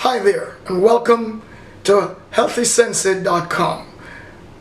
Hi there, and welcome to HealthySensei.com.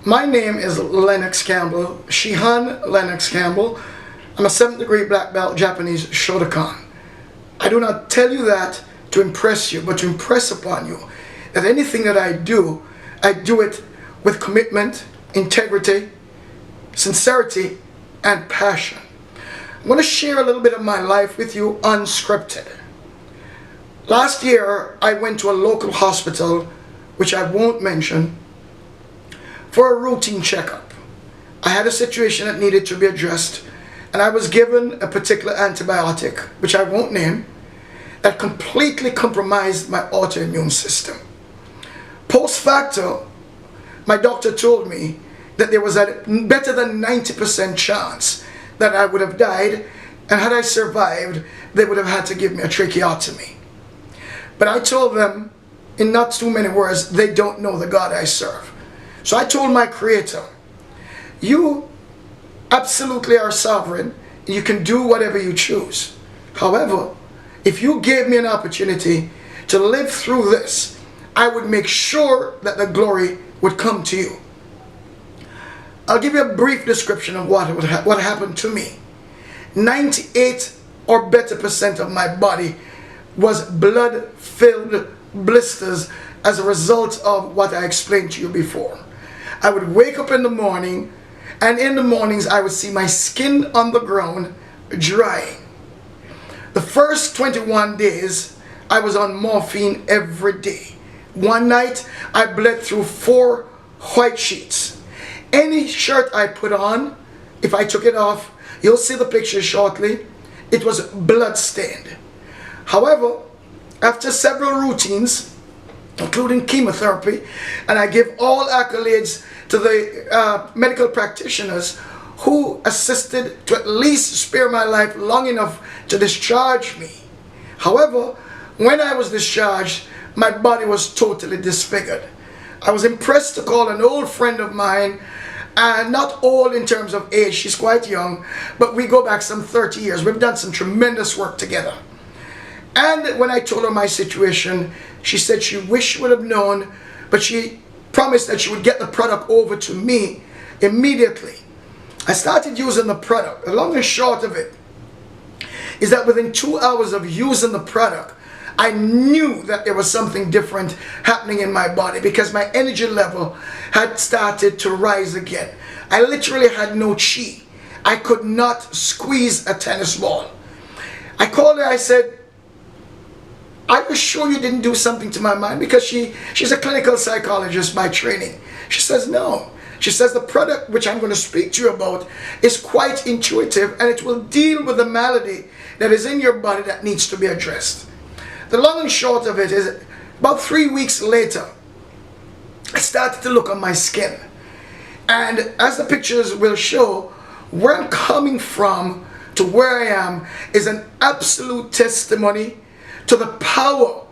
My name is Lennox Campbell, Shihan Lennox Campbell. I'm a 7th degree black belt Japanese Shotokan. I do not tell you that to impress you, but to impress upon you that anything that I do it with commitment, integrity, sincerity, and passion. I'm going to share a little bit of my life with you unscripted. Last year, I went to a local hospital, which I won't mention, for a routine checkup. I had a situation that needed to be addressed, and I was given a particular antibiotic, which I won't name, that completely compromised my autoimmune system. Post facto, my doctor told me that there was a better than 90% chance that I would have died, and had I survived, they would have had to give me a tracheotomy. But I told them, in not too many words, they don't know the God I serve. So I told my Creator, you absolutely are sovereign, and you can do whatever you choose. However, if you gave me an opportunity to live through this, I would make sure that the glory would come to you. I'll give you a brief description of what happened to me. 98 or better percent of my body was blood-filled blisters as a result of what I explained to you before. I would wake up in the morning, and in the mornings I would see my skin on the ground drying. The first 21 days I was on morphine every day. One night I bled through 4 white sheets. Any shirt I put on, if I took it off, you'll see the picture shortly, it was blood stained. However, after several routines, including chemotherapy, and I give all accolades to the medical practitioners who assisted to at least spare my life long enough to discharge me. However, when I was discharged, my body was totally disfigured. I was impressed to call an old friend of mine, and not old in terms of age, she's quite young, but we go back some 30 years. We've done some tremendous work together. And when I told her my situation, she said she wished she would have known, but she promised that she would get the product over to me immediately. I started using the product. The long and short of it is that within 2 hours of using the product, I knew that there was something different happening in my body because my energy level had started to rise again. I literally had no chi. I could not squeeze a tennis ball. I called her, I said, "Are you sure you didn't do something to my mind?" Because she's a clinical psychologist by training. She says, "No." She says, "The product which I'm going to speak to you about is quite intuitive, and it will deal with the malady that is in your body that needs to be addressed." The long and short of it is, about 3 weeks later, I started to look on my skin. And as the pictures will show, where I'm coming from to where I am is an absolute testimony to the power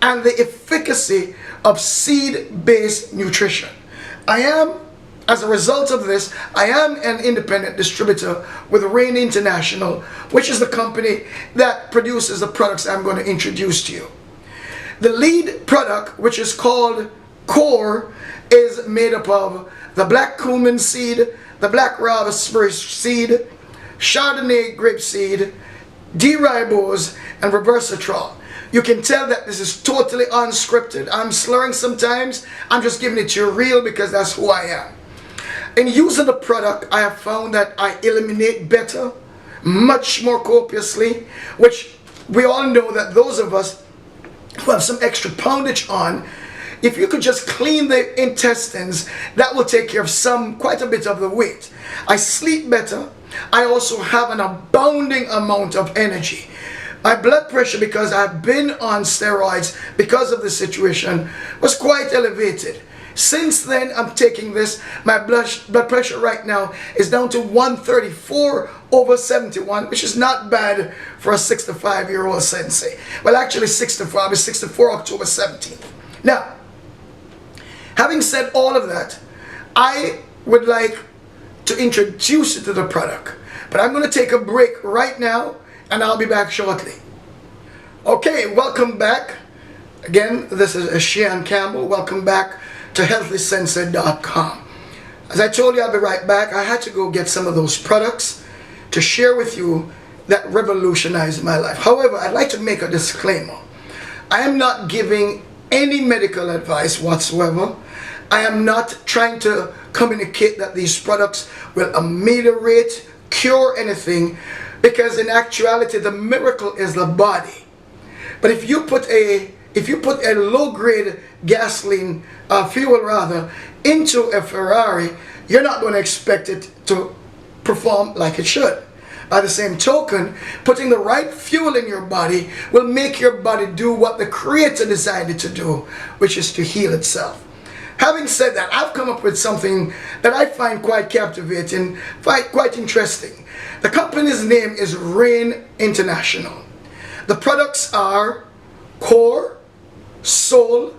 and the efficacy of seed-based nutrition. As a result of this, I am an independent distributor with Rain International, which is the company that produces the products I'm going to introduce to you. The lead product, which is called Core, is made up of the black cumin seed, the black raspberry seed, Chardonnay grape seed, D-ribose, and resveratrol. You can tell that this is totally unscripted. I'm slurring sometimes. I'm just giving it to you real because that's who I am. In using the product, I have found that I eliminate better, much more copiously, which we all know that those of us who have some extra poundage on, if you could just clean the intestines, that will take care of quite a bit of the weight. I sleep better. I also have an abounding amount of energy. My blood pressure, because I've been on steroids because of the situation, was quite elevated. Since then, I'm taking this. My blood pressure right now is down to 134/71, which is not bad for a 65-year-old sensei. Well, actually 64. I'll be 64 October 17th. Now, having said all of that, I would like to introduce you to the product. But I'm going to take a break right now, and I'll be back shortly. Okay, welcome back. Again, this is Shehan Campbell. Welcome back to HealthySensei.com. As I told you, I'll be right back. I had to go get some of those products to share with you that revolutionized my life. However, I'd like to make a disclaimer. I am not giving any medical advice whatsoever. I am not trying to communicate that these products will ameliorate, cure anything, because in actuality the miracle is the body. But if you put a low-grade gasoline fuel rather into a Ferrari, you're not going to expect it to perform like it should. By the same token, putting the right fuel in your body will make your body do what the Creator decided to do, which is to heal itself. Having said that, I've come up with something that I find quite captivating, quite interesting. The company's name is Rain International. The products are Core, Soul,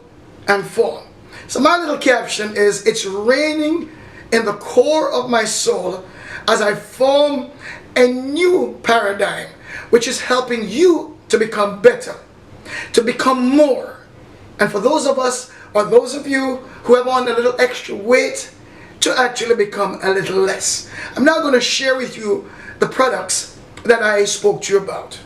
and Form. So my little caption is, it's raining in the core of my soul as I form a new paradigm, which is helping you to become better, to become more. And for those of us, or those of you who have on a little extra weight, to actually become a little less. I'm now going to share with you the products that I spoke to you about.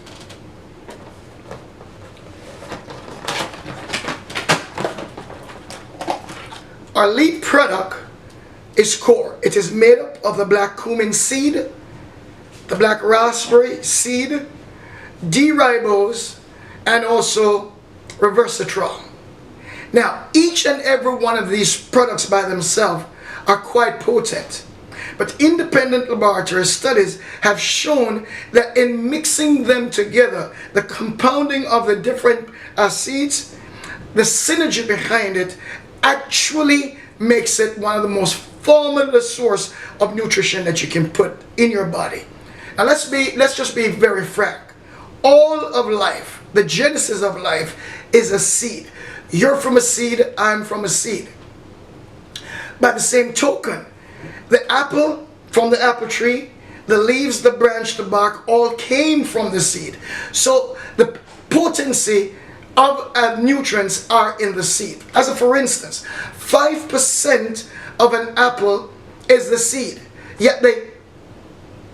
Our lead product is Core. It is made up of the black cumin seed, the black raspberry seed, D-ribose, and also resveratrol. Now, each and every one of these products by themselves are quite potent, but independent laboratory studies have shown that in mixing them together, the compounding of the different seeds, the synergy behind it actually makes it one of the most formidable source of nutrition that you can put in your body. Now let's just be very frank. All of life, the genesis of life, is a seed. You're from a seed, I'm from a seed. By the same token, the apple from the apple tree, the leaves, the branch, the bark, all came from the seed. So the potency of nutrients are in the seed. As a for instance, 5% of an apple is the seed, yet the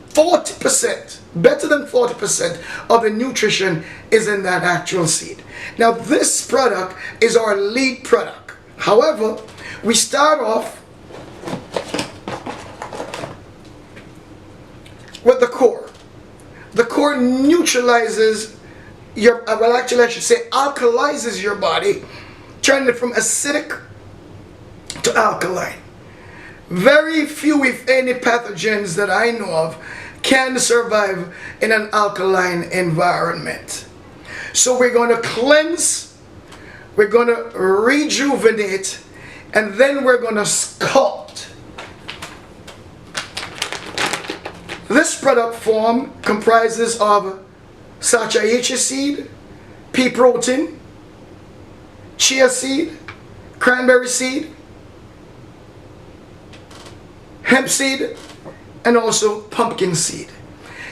40%, better than 40% of the nutrition is in that actual seed. Now this product is our lead product. However, we start off with the Core. The Core neutralizes your, well actually I should say alkalizes your body, turning it from acidic to alkaline. Very few, if any, pathogens that I know of can survive in an alkaline environment. So we're going to cleanse, we're going to rejuvenate, and then we're going to sculpt. This product form comprises of sachayachi seed, pea protein, chia seed, cranberry seed, hemp seed, and also pumpkin seed.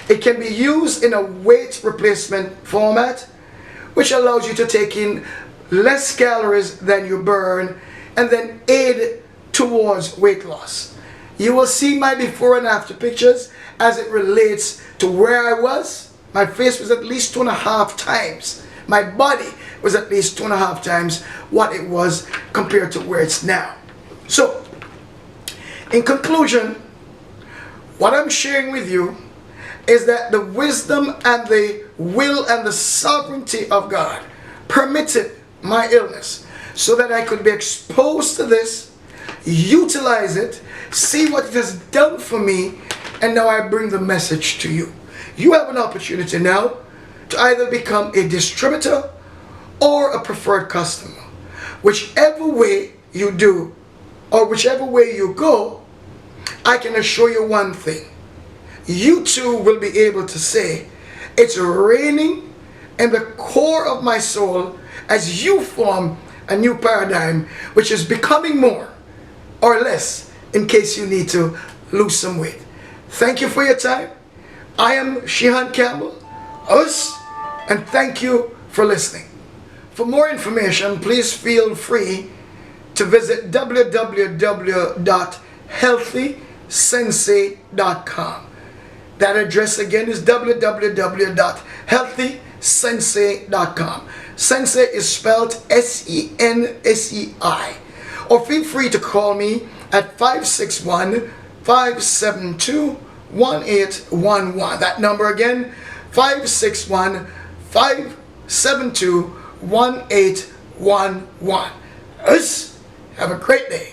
It can be used in a weight replacement format, which allows you to take in less calories than you burn and then aid towards weight loss. You will see my before and after pictures as it relates to where I was. My face was at least 2.5 times. My body was at least 2.5 times what it was compared to where it's now. So, in conclusion, what I'm sharing with you is that the wisdom and the will and the sovereignty of God permitted my illness so that I could be exposed to this, utilize it, see what it has done for me, and now I bring the message to you. You have an opportunity now to either become a distributor or a preferred customer. Whichever way you do, or whichever way you go, I can assure you one thing. You too will be able to say, it's raining in the core of my soul as you form a new paradigm, which is becoming more or less in case you need to lose some weight. Thank you for your time. I am Shehan Campbell, and thank you for listening. For more information, please feel free to visit www.healthysensei.com. That address again is www.healthysensei.com. Sensei is spelled Sensei. Or feel free to call me at 561-572-1811. That number again, 561-572-1811. Have a great day.